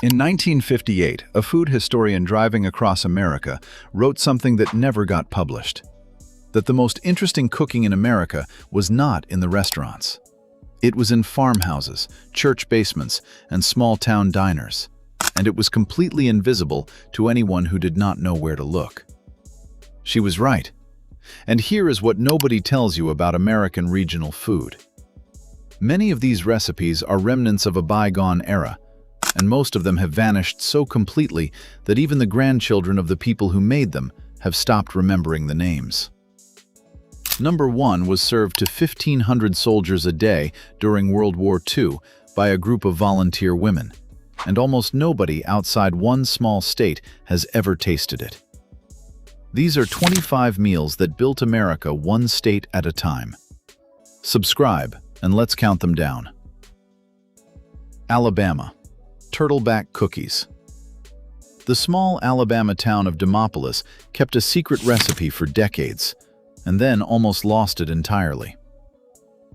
In 1958, a food historian driving across America wrote something that never got published: that the most interesting cooking in America was not in the restaurants. It was in farmhouses, church basements, and small-town diners, and it was completely invisible to anyone who did not know where to look. She was right. And here is what nobody tells you about American regional food. Many of these recipes are remnants of a bygone era, and most of them have vanished so completely that even the grandchildren of the people who made them have stopped remembering the names. Number 1 was served to 1,500 soldiers a day during World War II by a group of volunteer women, and almost nobody outside one small state has ever tasted it. These are 25 meals that built America one state at a time. Subscribe, and let's count them down. Alabama. Turtleback cookies. The small Alabama town of Demopolis kept a secret recipe for decades, and then almost lost it entirely.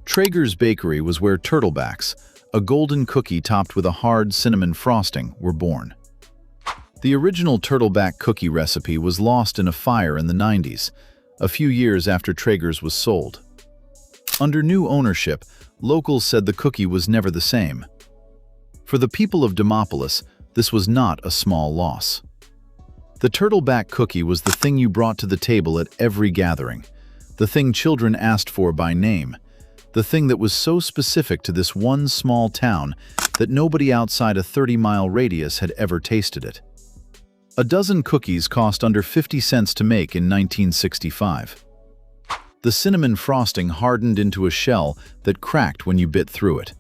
Traeger's Bakery was where turtlebacks, a golden cookie topped with a hard cinnamon frosting, were born. The original turtleback cookie recipe was lost in a fire in the 90s, a few years after Traeger's was sold. Under new ownership, locals said the cookie was never the same. For the people of Demopolis, this was not a small loss. The turtleback cookie was the thing you brought to the table at every gathering, the thing children asked for by name, the thing that was so specific to this one small town that nobody outside a 30-mile radius had ever tasted it. A dozen cookies cost under 50 cents to make in 1965. The cinnamon frosting hardened into a shell that cracked when you bit through it.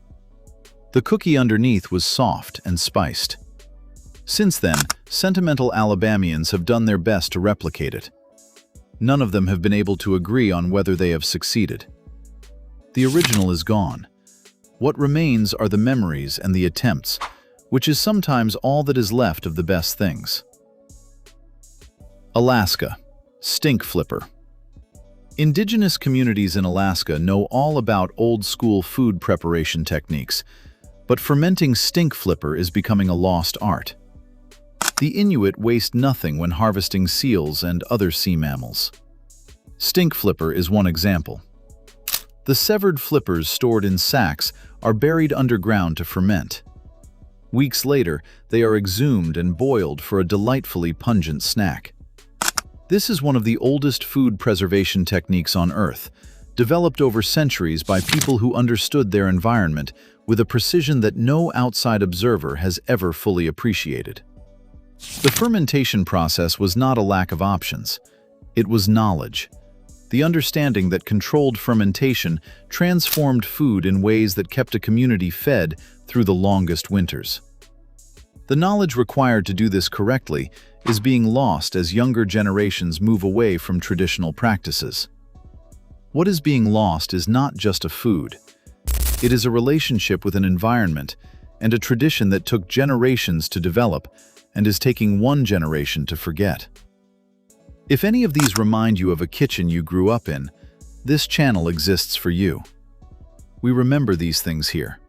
The cookie underneath was soft and spiced. Since then, sentimental Alabamians have done their best to replicate it. None of them have been able to agree on whether they have succeeded. The original is gone. What remains are the memories and the attempts, which is sometimes all that is left of the best things. Alaska. Stink flipper. Indigenous communities in Alaska know all about old-school food preparation techniques, but fermenting stink flipper is becoming a lost art. The Inuit waste nothing when harvesting seals and other sea mammals. Stink flipper is one example. The severed flippers stored in sacks are buried underground to ferment. Weeks later, they are exhumed and boiled for a delightfully pungent snack. This is one of the oldest food preservation techniques on Earth, developed over centuries by people who understood their environment with a precision that no outside observer has ever fully appreciated. The fermentation process was not a lack of options. It was knowledge. The understanding that controlled fermentation transformed food in ways that kept a community fed through the longest winters. The knowledge required to do this correctly is being lost as younger generations move away from traditional practices. What is being lost is not just a food. It is a relationship with an environment and a tradition that took generations to develop and is taking one generation to forget. If any of these remind you of a kitchen you grew up in, this channel exists for you. We remember these things here.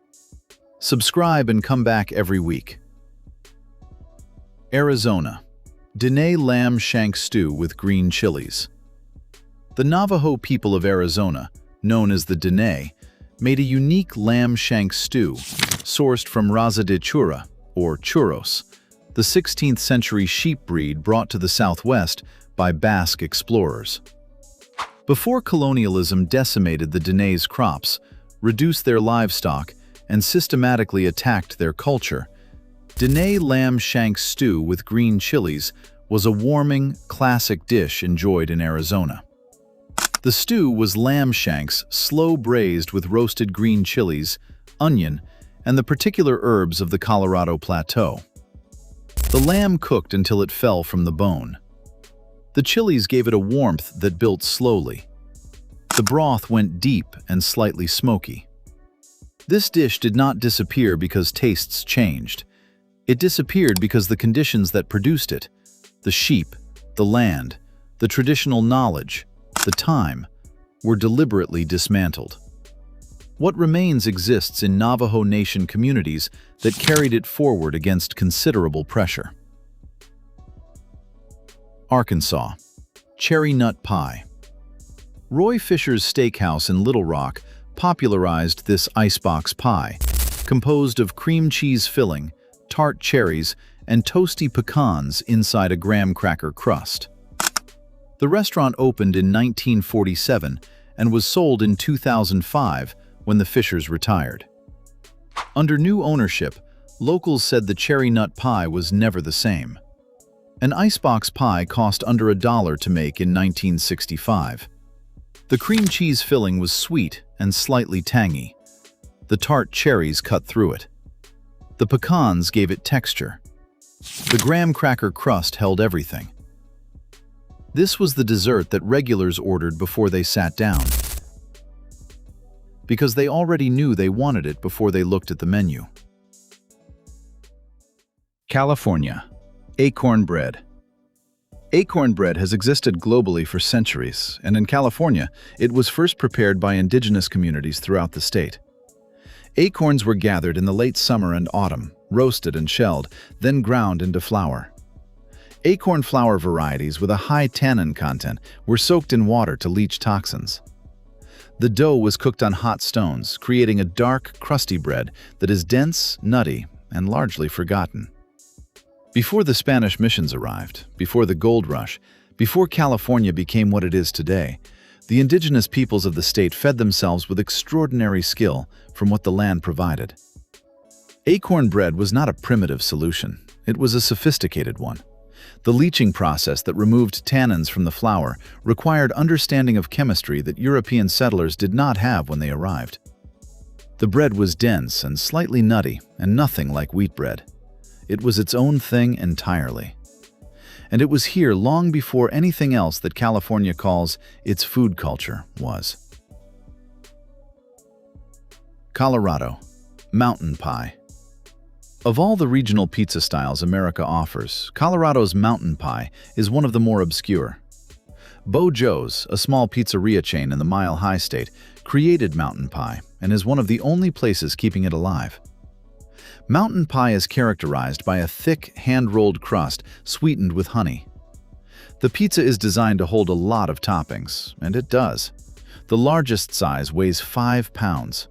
Subscribe and come back every week. Arizona. Dene lamb shank stew with green chilies. The Navajo people of Arizona, known as the Dene, made a unique lamb shank stew, sourced from Raza de Chura, or churros, the 16th century sheep breed brought to the Southwest by Basque explorers. Before colonialism decimated the Dene's crops, reduced their livestock, and systematically attacked their culture, Dene lamb shank stew with green chilies was a warming, classic dish enjoyed in Arizona. The stew was lamb shanks slow braised with roasted green chilies, onion, and the particular herbs of the Colorado Plateau. The lamb cooked until it fell from the bone. The chilies gave it a warmth that built slowly. The broth went deep and slightly smoky. This dish did not disappear because tastes changed. It disappeared because the conditions that produced it, the sheep, the land, the traditional knowledge, the time, were deliberately dismantled. What remains exists in Navajo Nation communities that carried it forward against considerable pressure. Arkansas. Cherry Nut Pie. Roy Fisher's Steakhouse in Little Rock popularized this icebox pie, composed of cream cheese filling, tart cherries, and toasty pecans inside a graham cracker crust. The restaurant opened in 1947 and was sold in 2005 when the Fishers retired. Under new ownership, locals said the cherry nut pie was never the same. An icebox pie cost under $1 to make in 1965. The cream cheese filling was sweet and slightly tangy. The tart cherries cut through it. The pecans gave it texture. The graham cracker crust held everything. This was the dessert that regulars ordered before they sat down, because they already knew they wanted it before they looked at the menu. California. Acorn bread. Acorn bread has existed globally for centuries, and in California, it was first prepared by indigenous communities throughout the state. Acorns were gathered in the late summer and autumn, roasted and shelled, then ground into flour. Acorn flour varieties with a high tannin content were soaked in water to leach toxins. The dough was cooked on hot stones, creating a dark, crusty bread that is dense, nutty, and largely forgotten. Before the Spanish missions arrived, before the gold rush, before California became what it is today, the indigenous peoples of the state fed themselves with extraordinary skill from what the land provided. Acorn bread was not a primitive solution, it was a sophisticated one. The leaching process that removed tannins from the flour required understanding of chemistry that European settlers did not have when they arrived. The bread was dense and slightly nutty, and nothing like wheat bread. It was its own thing entirely. And it was here long before anything else that California calls its food culture was. Colorado. Mountain pie. Of all the regional pizza styles America offers, Colorado's mountain pie is one of the more obscure. Bo Joe's, a small pizzeria chain in the Mile High State, created mountain pie and is one of the only places keeping it alive. Mountain pie is characterized by a thick, hand-rolled crust sweetened with honey. The pizza is designed to hold a lot of toppings, and it does. The largest size weighs 5 pounds.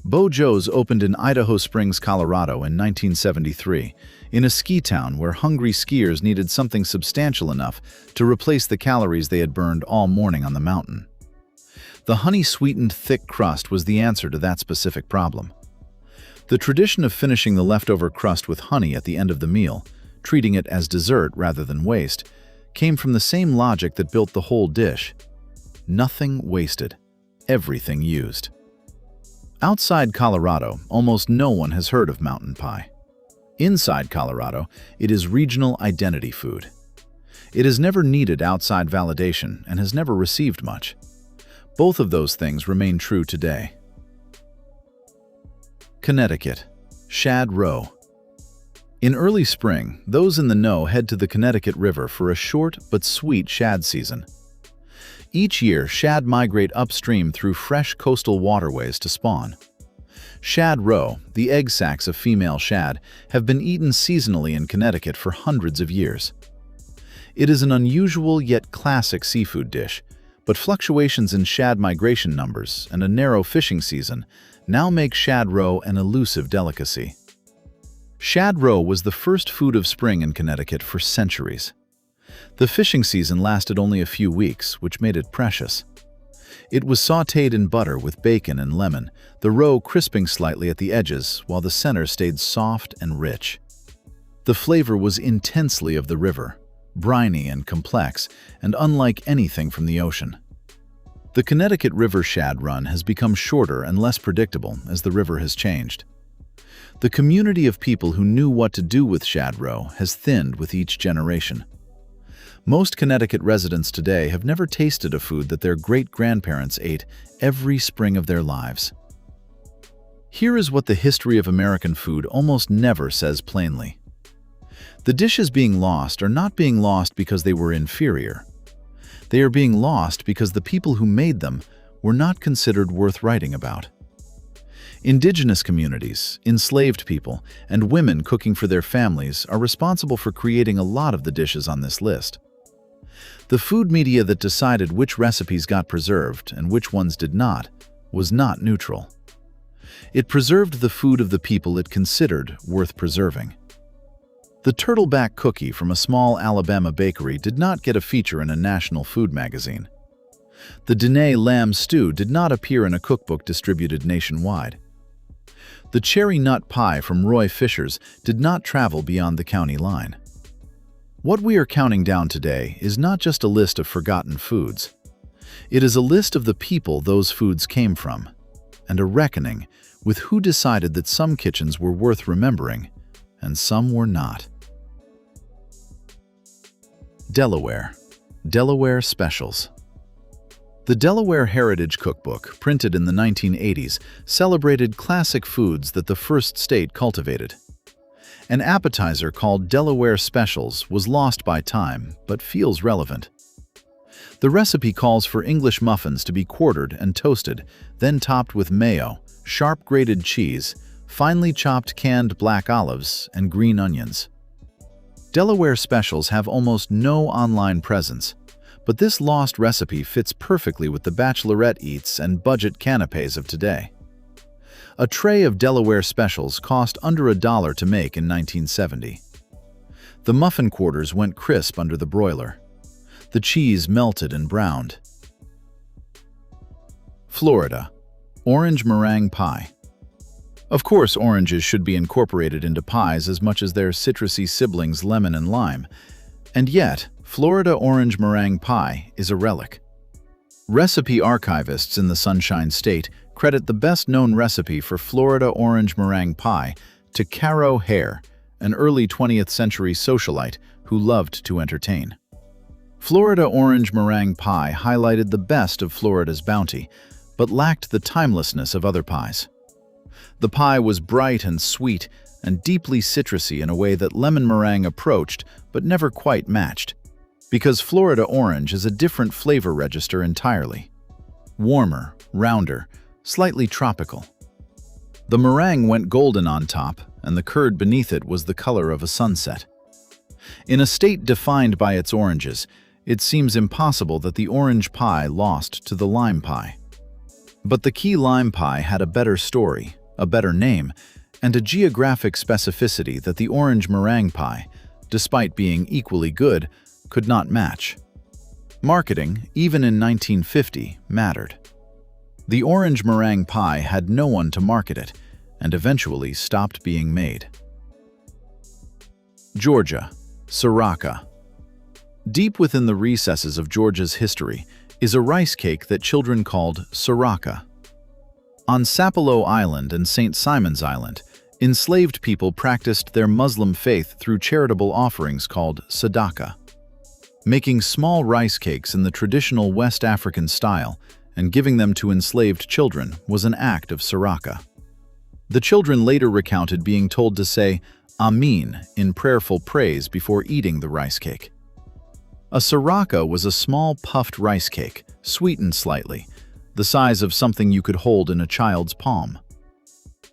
Bo Joe's opened in Idaho Springs, Colorado in 1973, in a ski town where hungry skiers needed something substantial enough to replace the calories they had burned all morning on the mountain. The honey-sweetened thick crust was the answer to that specific problem. The tradition of finishing the leftover crust with honey at the end of the meal, treating it as dessert rather than waste, came from the same logic that built the whole dish. Nothing wasted, everything used. Outside Colorado, almost no one has heard of mountain pie. Inside Colorado, it is regional identity food. It has never needed outside validation and has never received much. Both of those things remain true today. Connecticut. Shad Roe. In early spring, those in the know head to the Connecticut River for a short but sweet shad season. Each year, shad migrate upstream through fresh coastal waterways to spawn. Shad roe, the egg sacs of female shad, have been eaten seasonally in Connecticut for hundreds of years. It is an unusual yet classic seafood dish, but fluctuations in shad migration numbers and a narrow fishing season now make shad roe an elusive delicacy. Shad roe was the first food of spring in Connecticut for centuries. The fishing season lasted only a few weeks, which made it precious. It was sautéed in butter with bacon and lemon, the roe crisping slightly at the edges while the center stayed soft and rich. The flavor was intensely of the river, briny and complex, and unlike anything from the ocean. The Connecticut River shad run has become shorter and less predictable as the river has changed. The community of people who knew what to do with shad roe has thinned with each generation. Most Connecticut residents today have never tasted a food that their great-grandparents ate every spring of their lives. Here is what the history of American food almost never says plainly. The dishes being lost are not being lost because they were inferior. They are being lost because the people who made them were not considered worth writing about. Indigenous communities, enslaved people, and women cooking for their families are responsible for creating a lot of the dishes on this list. The food media that decided which recipes got preserved and which ones did not was not neutral. It preserved the food of the people it considered worth preserving. The turtleback cookie from a small Alabama bakery did not get a feature in a national food magazine. The Dene lamb stew did not appear in a cookbook distributed nationwide. The cherry nut pie from Roy Fisher's did not travel beyond the county line. What we are counting down today is not just a list of forgotten foods. It is a list of the people those foods came from, and a reckoning with who decided that some kitchens were worth remembering and some were not. Delaware Specials. The Delaware Heritage Cookbook, printed in the 1980s, celebrated classic foods that the first state cultivated. An appetizer called Delaware Specials was lost by time, but feels relevant. The recipe calls for English muffins to be quartered and toasted, then topped with mayo, sharp grated cheese, finely chopped canned black olives, and green onions. Delaware Specials have almost no online presence, but this lost recipe fits perfectly with the bachelorette eats and budget canapés of today. A tray of Delaware Specials cost under $1 to make in 1970. The muffin quarters went crisp under the broiler. The cheese melted and browned. Florida. Orange meringue pie. Of course, oranges should be incorporated into pies as much as their citrusy siblings lemon and lime. And yet, Florida orange meringue pie is a relic. Recipe archivists in the Sunshine State credit the best-known recipe for Florida orange meringue pie to Caro Hare, an early 20th century socialite who loved to entertain. Florida orange meringue pie highlighted the best of Florida's bounty, but lacked the timelessness of other pies. The pie was bright and sweet and deeply citrusy in a way that lemon meringue approached but never quite matched, because Florida orange is a different flavor register entirely. Warmer, rounder, slightly tropical. The meringue went golden on top, and the curd beneath it was the color of a sunset. In a state defined by its oranges, it seems impossible that the orange pie lost to the lime pie. But the key lime pie had a better story, a better name, and a geographic specificity that the orange meringue pie, despite being equally good, could not match. Marketing, even in 1950, mattered. The orange meringue pie had no one to market it, and eventually stopped being made. Georgia. Sriracha. Deep within the recesses of Georgia's history is a rice cake that children called sriracha. On Sapelo Island and St. Simon's Island, enslaved people practiced their Muslim faith through charitable offerings called sadaqah. Making small rice cakes in the traditional West African style and giving them to enslaved children was an act of sriracha. The children later recounted being told to say Amin in prayerful praise before eating the rice cake. A sriracha was a small puffed rice cake, sweetened slightly, the size of something you could hold in a child's palm.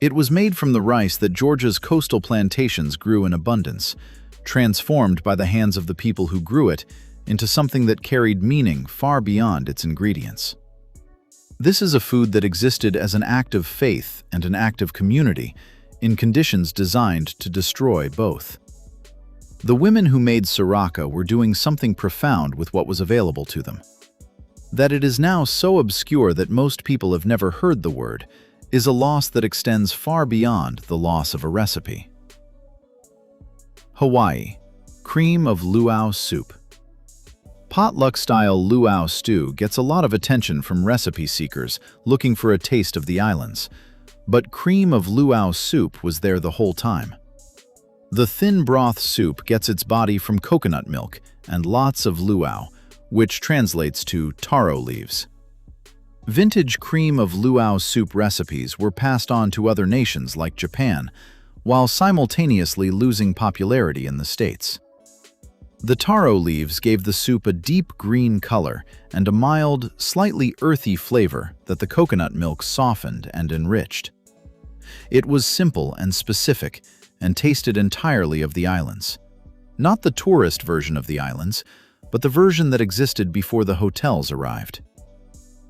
It was made from the rice that Georgia's coastal plantations grew in abundance, transformed by the hands of the people who grew it into something that carried meaning far beyond its ingredients. This is a food that existed as an act of faith and an act of community in conditions designed to destroy both. The women who made sriracha were doing something profound with what was available to them. That it is now so obscure that most people have never heard the word is a loss that extends far beyond the loss of a recipe. Hawaii. Cream of luau soup. Potluck-style luau stew gets a lot of attention from recipe seekers looking for a taste of the islands, but cream of luau soup was there the whole time. The thin broth soup gets its body from coconut milk and lots of luau, which translates to taro leaves. Vintage cream of luau soup recipes were passed on to other nations like Japan, while simultaneously losing popularity in the States. The taro leaves gave the soup a deep green color and a mild, slightly earthy flavor that the coconut milk softened and enriched. It was simple and specific, and tasted entirely of the islands. Not the tourist version of the islands, but the version that existed before the hotels arrived.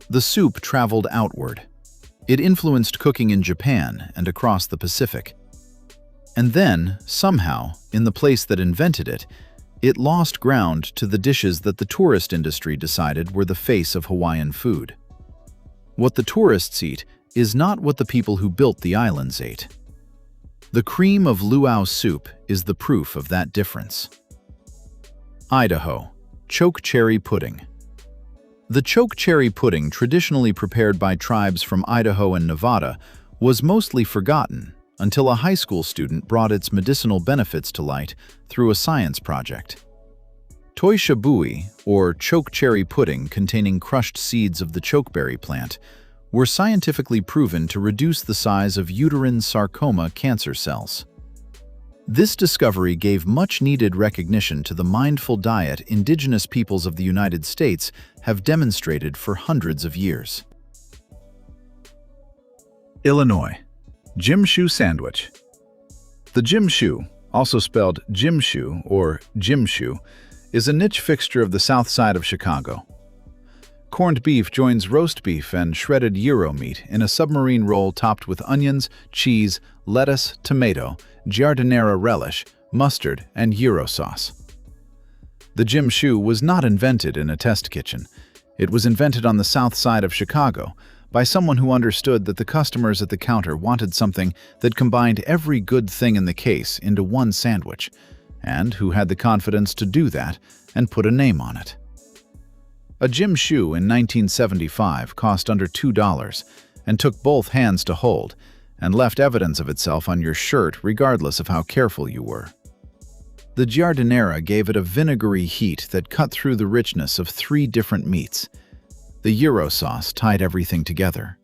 The soup traveled outward. It influenced cooking in Japan and across the Pacific. And then, somehow, in the place that invented it, it lost ground to the dishes that the tourist industry decided were the face of Hawaiian food. What the tourists eat is not what the people who built the islands ate. The cream of luau soup is the proof of that difference. Idaho, choke cherry pudding. The choke cherry pudding, traditionally prepared by tribes from Idaho and Nevada, was mostly forgotten until a high school student brought its medicinal benefits to light through a science project. Toishabui, or choke cherry pudding containing crushed seeds of the chokeberry plant, were scientifically proven to reduce the size of uterine sarcoma cancer cells. This discovery gave much-needed recognition to the mindful diet indigenous peoples of the United States have demonstrated for hundreds of years. Illinois, Jimshu sandwich. The jimshu, also spelled jimshu or jimshu, is a niche fixture of the south side of Chicago. Corned beef joins roast beef and shredded gyro meat in a submarine roll topped with onions, cheese, lettuce, tomato, giardiniera relish, mustard, and gyro sauce. The jimshu was not invented in a test kitchen. It was invented on the south side of Chicago by someone who understood that the customers at the counter wanted something that combined every good thing in the case into one sandwich, and who had the confidence to do that and put a name on it. A jimshu in 1975 cost under $2 and took both hands to hold, and left evidence of itself on your shirt regardless of how careful you were. The giardiniera gave it a vinegary heat that cut through the richness of 3 different meats. The gyro sauce tied everything together.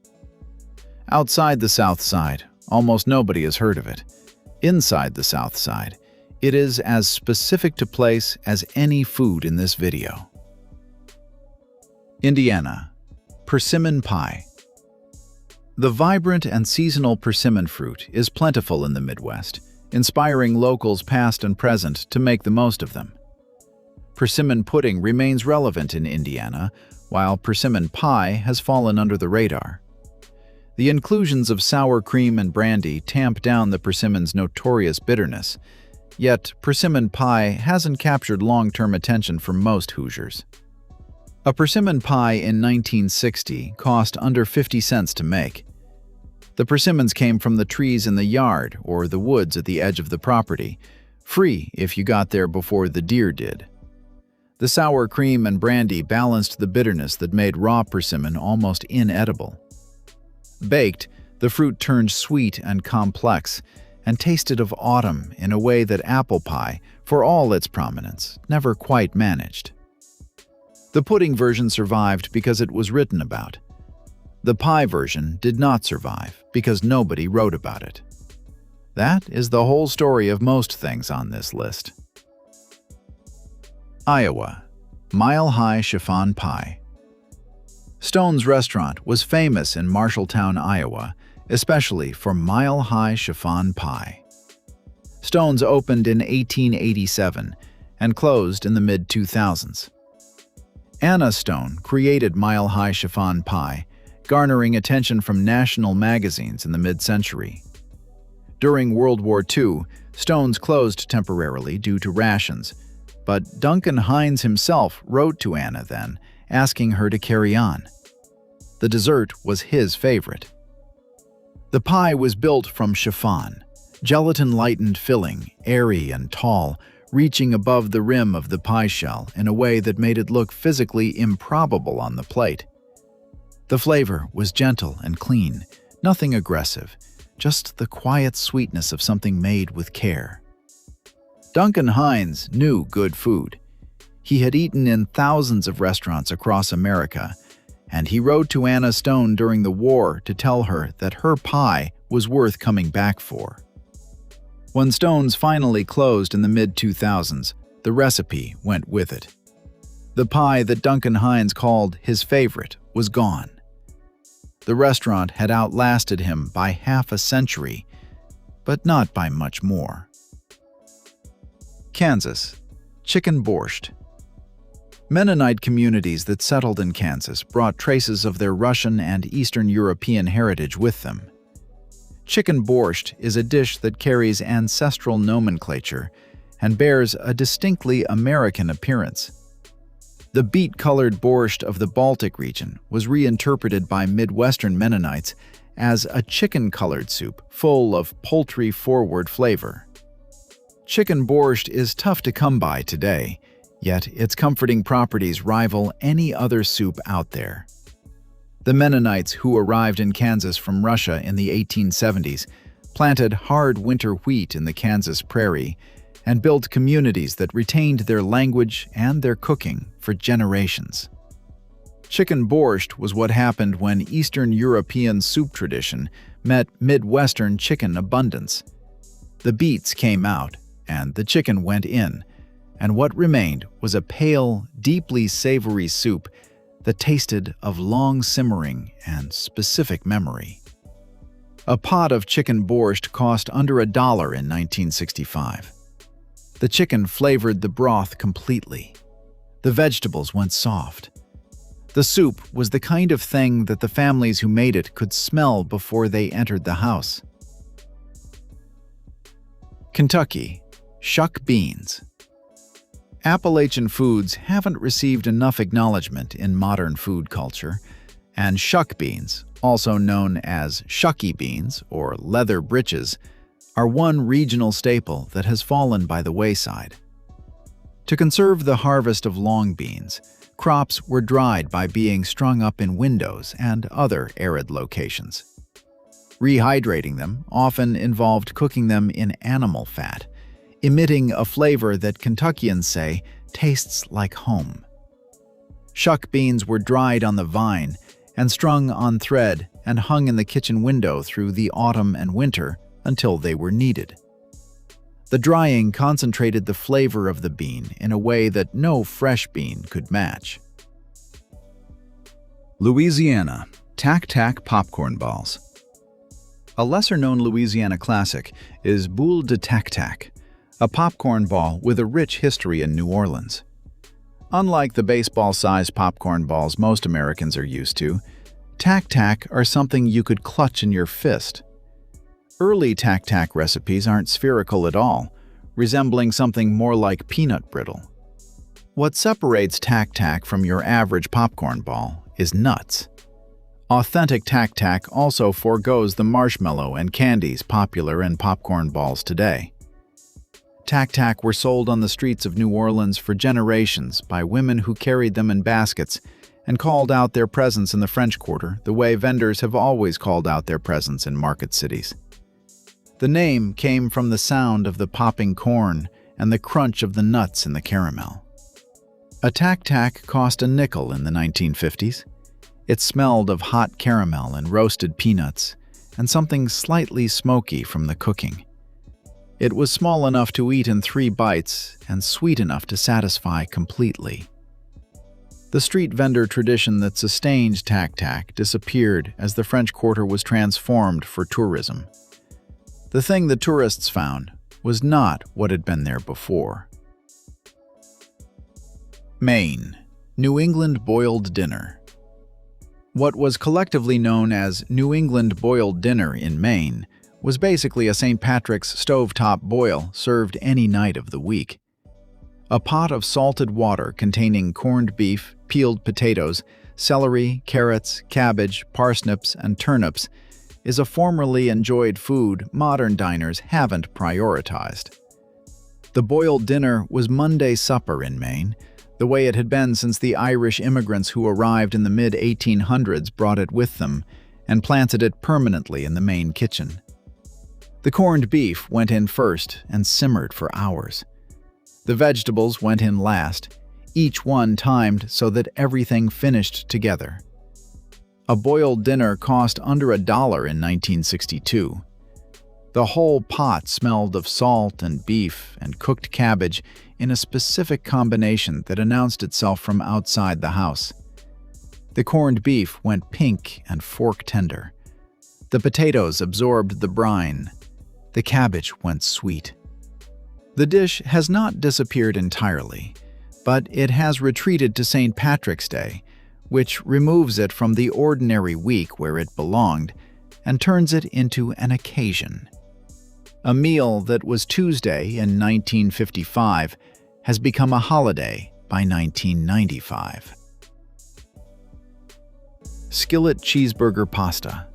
Outside the South Side, almost nobody has heard of it. Inside the South Side, it is as specific to place as any food in this video. Indiana, persimmon pie. The vibrant and seasonal persimmon fruit is plentiful in the Midwest, inspiring locals past and present to make the most of them. Persimmon pudding remains relevant in Indiana, while persimmon pie has fallen under the radar. The inclusions of sour cream and brandy tamp down the persimmon's notorious bitterness, yet persimmon pie hasn't captured long-term attention from most Hoosiers. A persimmon pie in 1960 cost under 50 cents to make. The persimmons came from the trees in the yard or the woods at the edge of the property, free if you got there before the deer did. The sour cream and brandy balanced the bitterness that made raw persimmon almost inedible. Baked, the fruit turned sweet and complex and tasted of autumn in a way that apple pie, for all its prominence, never quite managed. The pudding version survived because it was written about. The pie version did not survive because nobody wrote about it. That is the whole story of most things on this list. Iowa, mile-high chiffon pie. Stone's Restaurant was famous in Marshalltown, Iowa, especially for mile-high chiffon pie. Stone's opened in 1887 and closed in the mid-2000s. Anna Stone created mile-high chiffon pie, garnering attention from national magazines in the mid-century. During World War II, Stone's closed temporarily due to rations, but Duncan Hines himself wrote to Anna then, asking her to carry on. The dessert was his favorite. The pie was built from chiffon, gelatin-lightened filling, airy and tall, reaching above the rim of the pie shell in a way that made it look physically improbable on the plate. The flavor was gentle and clean, nothing aggressive, just the quiet sweetness of something made with care. Duncan Hines knew good food. He had eaten in thousands of restaurants across America, and he wrote to Anna Stone during the war to tell her that her pie was worth coming back for. When Stone's finally closed in the mid-2000s, the recipe went with it. The pie that Duncan Hines called his favorite was gone. The restaurant had outlasted him by half a century, but not by much more. Kansas. Chicken borscht. Mennonite communities that settled in Kansas brought traces of their Russian and Eastern European heritage with them. Chicken borscht is a dish that carries ancestral nomenclature and bears a distinctly American appearance. The beet-colored borscht of the Baltic region was reinterpreted by Midwestern Mennonites as a chicken-colored soup full of poultry-forward flavor. Chicken borscht is tough to come by today, yet its comforting properties rival any other soup out there. The Mennonites who arrived in Kansas from Russia in the 1870s planted hard winter wheat in the Kansas prairie and built communities that retained their language and their cooking for generations. Chicken borscht was what happened when Eastern European soup tradition met Midwestern chicken abundance. The beets came out, and the chicken went in, and what remained was a pale, deeply savory soup that tasted of long simmering and specific memory. A pot of chicken borscht cost under $1 in 1965. The chicken flavored the broth completely. The vegetables went soft. The soup was the kind of thing that the families who made it could smell before they entered the house. Kentucky. Shuck beans. Appalachian foods haven't received enough acknowledgement in modern food culture, and shuck beans, also known as shucky beans or leather breeches, are one regional staple that has fallen by the wayside. To conserve the harvest of long beans, crops were dried by being strung up in windows and other arid locations. Rehydrating them often involved cooking them in animal fat, emitting a flavor that Kentuckians say tastes like home. Shuck beans were dried on the vine and strung on thread and hung in the kitchen window through the autumn and winter until they were needed. The drying concentrated the flavor of the bean in a way that no fresh bean could match. Louisiana. Tac-tac popcorn balls. A lesser-known Louisiana classic is boule de tac-tac, a popcorn ball with a rich history in New Orleans. Unlike the baseball-sized popcorn balls most Americans are used to, tac-tac are something you could clutch in your fist. Early tac-tac recipes aren't spherical at all, resembling something more like peanut brittle. What separates tac-tac from your average popcorn ball is nuts. Authentic tac-tac also forgoes the marshmallow and candies popular in popcorn balls today. Tac-tac were sold on the streets of New Orleans for generations by women who carried them in baskets and called out their presence in the French Quarter the way vendors have always called out their presence in market cities. The name came from the sound of the popping corn and the crunch of the nuts in the caramel. A tac-tac cost a nickel in the 1950s. It smelled of hot caramel and roasted peanuts and something slightly smoky from the cooking. It was small enough to eat in 3 bites and sweet enough to satisfy completely. The street vendor tradition that sustained tac-tac disappeared as the French Quarter was transformed for tourism. The thing the tourists found was not what had been there before. Maine. New England boiled dinner. What was collectively known as New England boiled dinner in Maine was basically a St. Patrick's stovetop boil served any night of the week. A pot of salted water containing corned beef, peeled potatoes, celery, carrots, cabbage, parsnips, and turnips is a formerly enjoyed food modern diners haven't prioritized. The boiled dinner was Monday supper in Maine, the way it had been since the Irish immigrants who arrived in the mid-1800s brought it with them and planted it permanently in the main kitchen. The corned beef went in first and simmered for hours. The vegetables went in last, each one timed so that everything finished together. A boiled dinner cost under $1 in 1962. The whole pot smelled of salt and beef and cooked cabbage in a specific combination that announced itself from outside the house. The corned beef went pink and fork tender. The potatoes absorbed the brine. The cabbage went sweet. The dish has not disappeared entirely, but it has retreated to St. Patrick's Day, which removes it from the ordinary week where it belonged and turns it into an occasion. A meal that was Tuesday in 1955 has become a holiday by 1995. Skillet cheeseburger pasta.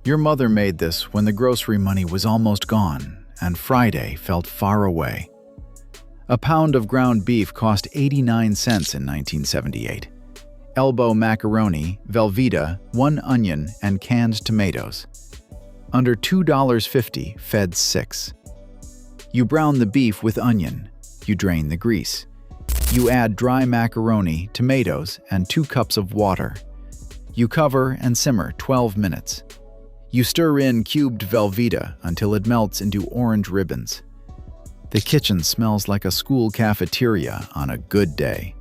Your mother made this when the grocery money was almost gone and Friday felt far away. A pound of ground beef cost 89 cents in 1978. Elbow macaroni, Velveeta, 1 onion, and canned tomatoes. Under $2.50 fed 6. You brown the beef with onion. You drain the grease. You add dry macaroni, tomatoes, and 2 cups of water. You cover and simmer 12 minutes. You stir in cubed Velveeta until it melts into orange ribbons. The kitchen smells like a school cafeteria on a good day.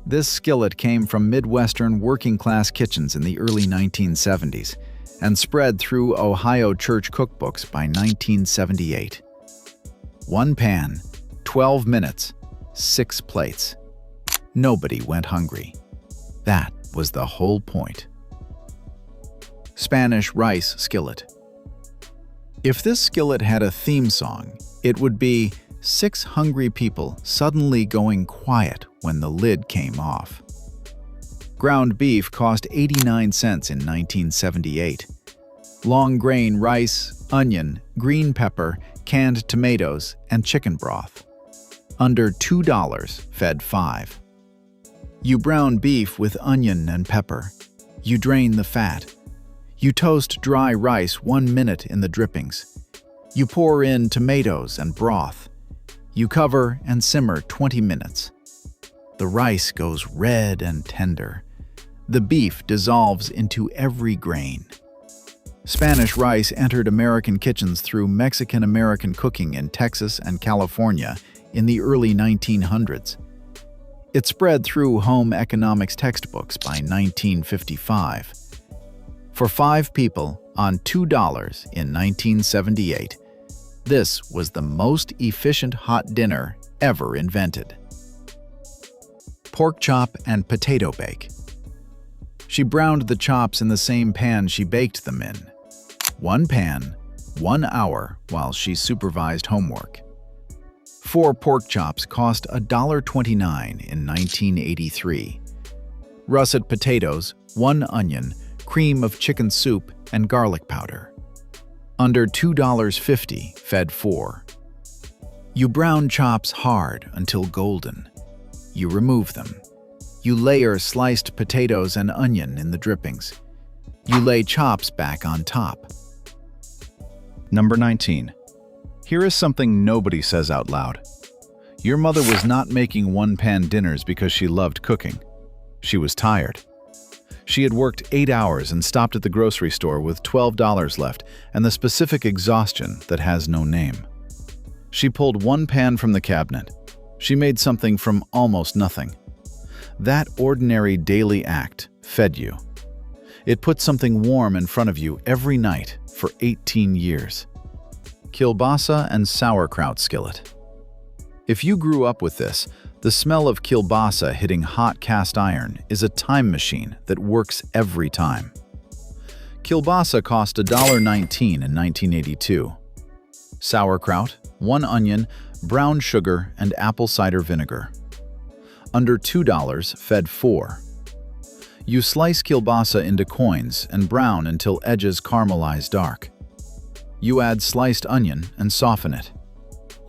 This skillet came from Midwestern working-class kitchens in the early 1970s and spread through Ohio church cookbooks by 1978. 1 pan, 12 minutes, 6 plates. Nobody went hungry. That was the whole point. Spanish rice skillet. If this skillet had a theme song, it would be 6 hungry people suddenly going quiet when the lid came off. Ground beef cost 89 cents in 1978. Long grain rice, onion, green pepper, canned tomatoes, and chicken broth. Under $2 fed 5. You brown beef with onion and pepper. You drain the fat. You toast dry rice 1 minute in the drippings. You pour in tomatoes and broth. You cover and simmer 20 minutes. The rice goes red and tender. The beef dissolves into every grain. Spanish rice entered American kitchens through Mexican-American cooking in Texas and California in the early 1900s. It spread through home economics textbooks by 1955. For 5 people on $2 in 1978, this was the most efficient hot dinner ever invented. Pork chop and potato bake. She browned the chops in the same pan she baked them in. 1 pan, 1 hour while she supervised homework. 4 pork chops cost $1.29 in 1983. Russet potatoes, 1 onion, cream of chicken soup, and garlic powder. Under $2.50 fed 4. You brown chops hard until golden. You remove them. You layer sliced potatoes and onion in the drippings. You lay chops back on top. Number 19. Here is something nobody says out loud. Your mother was not making one-pan dinners because she loved cooking. She was tired. She had worked 8 hours and stopped at the grocery store with $12 left and the specific exhaustion that has no name. She pulled 1 pan from the cabinet. She made something from almost nothing. That ordinary daily act fed you. It put something warm in front of you every night for 18 years. Kielbasa and sauerkraut skillet. If you grew up with this, the smell of kielbasa hitting hot cast iron is a time machine that works every time. Kielbasa cost $1.19 in 1982. Sauerkraut, 1 onion, brown sugar, and apple cider vinegar. Under $2 fed 4. You slice kielbasa into coins and brown until edges caramelize dark. You add sliced onion and soften it.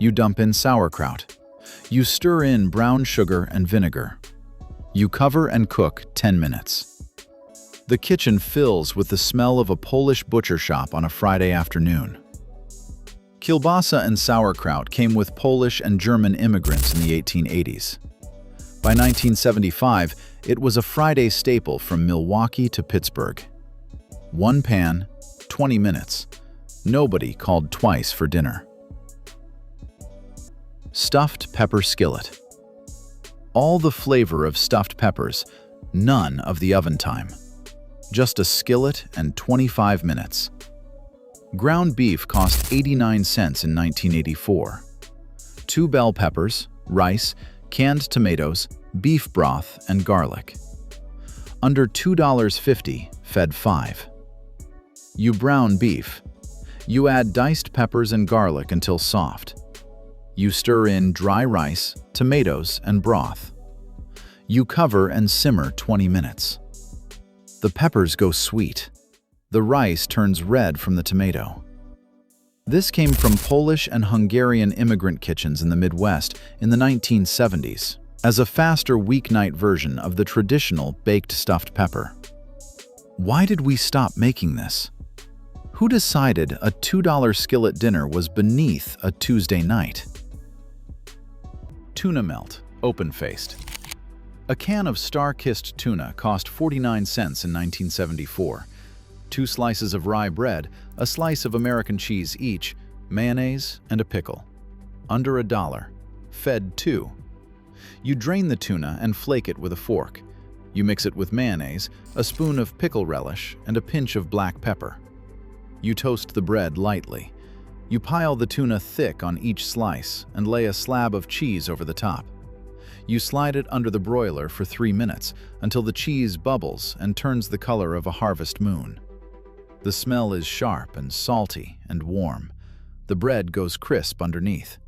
You dump in sauerkraut. You stir in brown sugar and vinegar. You cover and cook 10 minutes. The kitchen fills with the smell of a Polish butcher shop on a Friday afternoon. Kielbasa and sauerkraut came with Polish and German immigrants in the 1880s. By 1975, it was a Friday staple from Milwaukee to Pittsburgh. 1 pan, 20 minutes. Nobody called twice for dinner. Stuffed pepper skillet. All the flavor of stuffed peppers, None of the oven time. Just a skillet and 25 minutes. Ground beef cost 89 cents in 1984. 2 bell peppers, rice, canned tomatoes, beef broth, and garlic. Under $2.50, fed 5. You brown beef. You add diced peppers and garlic until soft. You stir in dry rice, tomatoes, and broth. You cover and simmer 20 minutes. The peppers go sweet. The rice turns red from the tomato. This came from Polish and Hungarian immigrant kitchens in the Midwest in the 1970s as a faster weeknight version of the traditional baked stuffed pepper. Why did we stop making this? Who decided a $2 skillet dinner was beneath a Tuesday night? Tuna melt, open-faced. A can of star-kissed tuna cost 49 cents in 1974. 2 slices of rye bread, a slice of American cheese each, mayonnaise, and a pickle. Under $1. Fed 2. You drain the tuna and flake it with a fork. You mix it with mayonnaise, a spoon of pickle relish, and a pinch of black pepper. You toast the bread lightly. You pile the tuna thick on each slice and lay a slab of cheese over the top. You slide it under the broiler for 3 minutes until the cheese bubbles and turns the color of a harvest moon. The smell is sharp and salty and warm. The bread goes crisp underneath.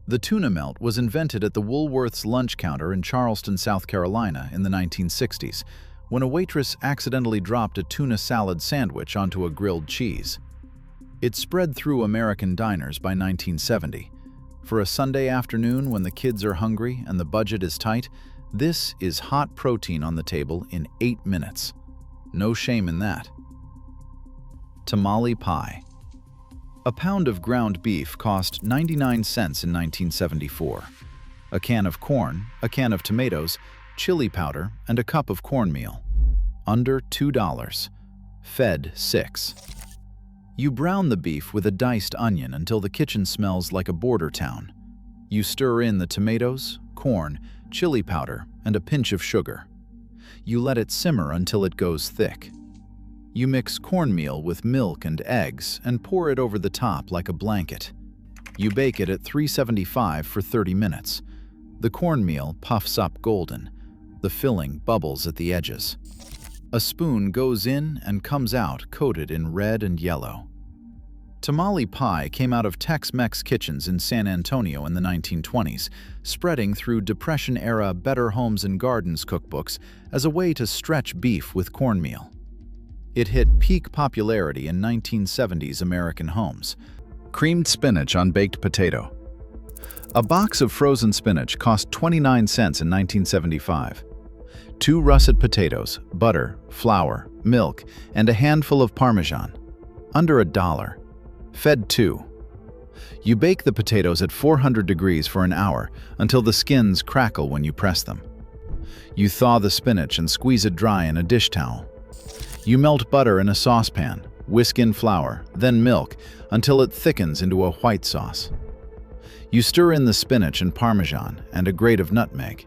The tuna melt was invented at the Woolworth's lunch counter in Charleston, South Carolina in the 1960s, when a waitress accidentally dropped a tuna salad sandwich onto a grilled cheese. It spread through American diners by 1970. For a Sunday afternoon when the kids are hungry and the budget is tight, this is hot protein on the table in 8 minutes. No shame in that. Tamale pie. A pound of ground beef cost 99 cents in 1974. A can of corn, a can of tomatoes, chili powder, and a cup of cornmeal. Under $2. Fed 6. You brown the beef with a diced onion until the kitchen smells like a border town. You stir in the tomatoes, corn, chili powder, and a pinch of sugar. You let it simmer until it goes thick. You mix cornmeal with milk and eggs and pour it over the top like a blanket. You bake it at 375 for 30 minutes. The cornmeal puffs up golden. The filling bubbles at the edges. A spoon goes in and comes out coated in red and yellow. Tamale pie came out of Tex-Mex kitchens in San Antonio in the 1920s, spreading through Depression-era Better Homes and Gardens cookbooks as a way to stretch beef with cornmeal. It hit peak popularity in 1970s American homes. Creamed spinach on baked potato. A box of frozen spinach cost 29 cents in 1975. 2 russet potatoes, butter, flour, milk, and a handful of Parmesan. Under $1. Fed 2. You bake the potatoes at 400 degrees for an hour until the skins crackle when you press them. You thaw the spinach and squeeze it dry in a dish towel. You melt butter in a saucepan, whisk in flour, then milk until it thickens into a white sauce. You stir in the spinach and Parmesan and a grate of nutmeg.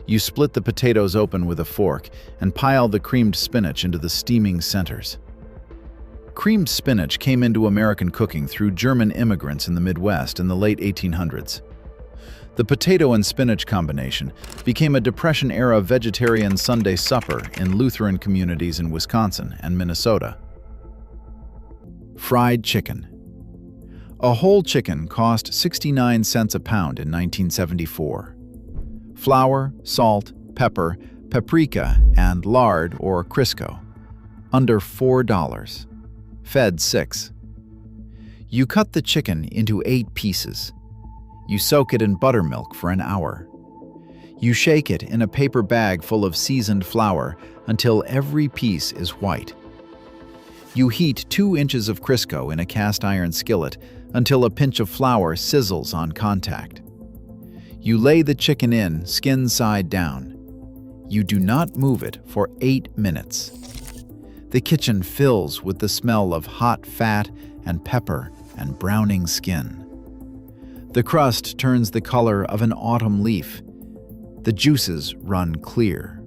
You split the potatoes open with a fork and pile the creamed spinach into the steaming centers. Creamed spinach came into American cooking through German immigrants in the Midwest in the late 1800s. The potato and spinach combination became a Depression-era vegetarian Sunday supper in Lutheran communities in Wisconsin and Minnesota. Fried chicken. A whole chicken cost 69 cents a pound in 1974. Flour, salt, pepper, paprika, and lard or Crisco. Under $4. Fed 6. You cut the chicken into 8 pieces. You soak it in buttermilk for an hour. You shake it in a paper bag full of seasoned flour until every piece is white. You heat 2 inches of Crisco in a cast iron skillet until a pinch of flour sizzles on contact. You lay the chicken in, skin side down. You do not move it for 8 minutes. The kitchen fills with the smell of hot fat and pepper and browning skin. The crust turns the color of an autumn leaf. The juices run clear.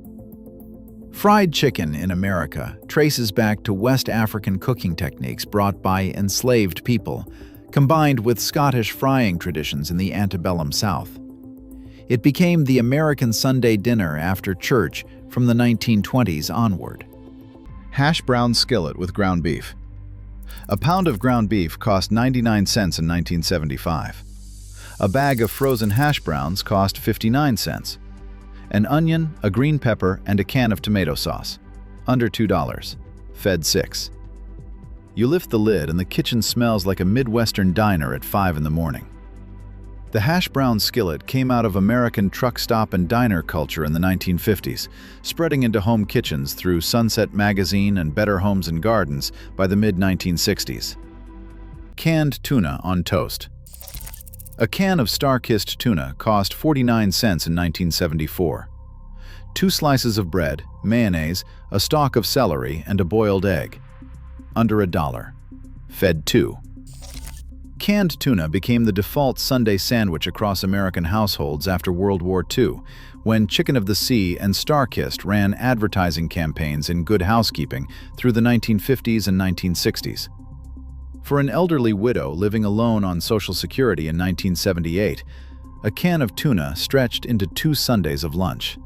Fried chicken in America traces back to West African cooking techniques brought by enslaved people, combined with Scottish frying traditions in the antebellum South. It became the American Sunday dinner after church from the 1920s onward. Hash brown skillet with ground beef. A pound of ground beef cost 99 cents in 1975. A bag of frozen hash browns cost 59 cents. An onion, a green pepper, and a can of tomato sauce. Under $2. Fed 6. You lift the lid and the kitchen smells like a Midwestern diner at 5 in the morning. The hash brown skillet came out of American truck stop and diner culture in the 1950s, spreading into home kitchens through Sunset Magazine and Better Homes and Gardens by the mid-1960s. Canned tuna on toast. A can of star-kissed tuna cost 49 cents in 1974. 2 slices of bread, mayonnaise, a stalk of celery, and a boiled egg. Under $1. Fed 2. Canned tuna became the default Sunday sandwich across American households after World War II, when Chicken of the Sea and Star-Kissed ran advertising campaigns in Good Housekeeping through the 1950s and 1960s. For an elderly widow living alone on Social Security in 1978, a can of tuna stretched into 2 Sundays of lunch.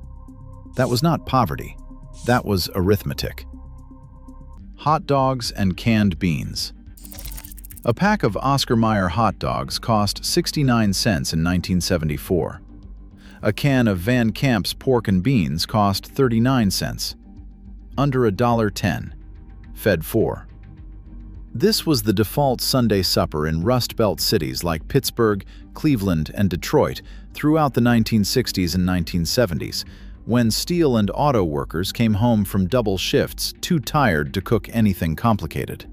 That was not poverty. That was arithmetic. Hot dogs and canned beans. A pack of Oscar Mayer hot dogs cost 69 cents in 1974. A can of Van Camp's pork and beans cost 39 cents. Under $1.10. Fed 4. This was the default Sunday supper in Rust Belt cities like Pittsburgh, Cleveland, and Detroit throughout the 1960s and 1970s, when steel and auto workers came home from double shifts too tired to cook anything complicated.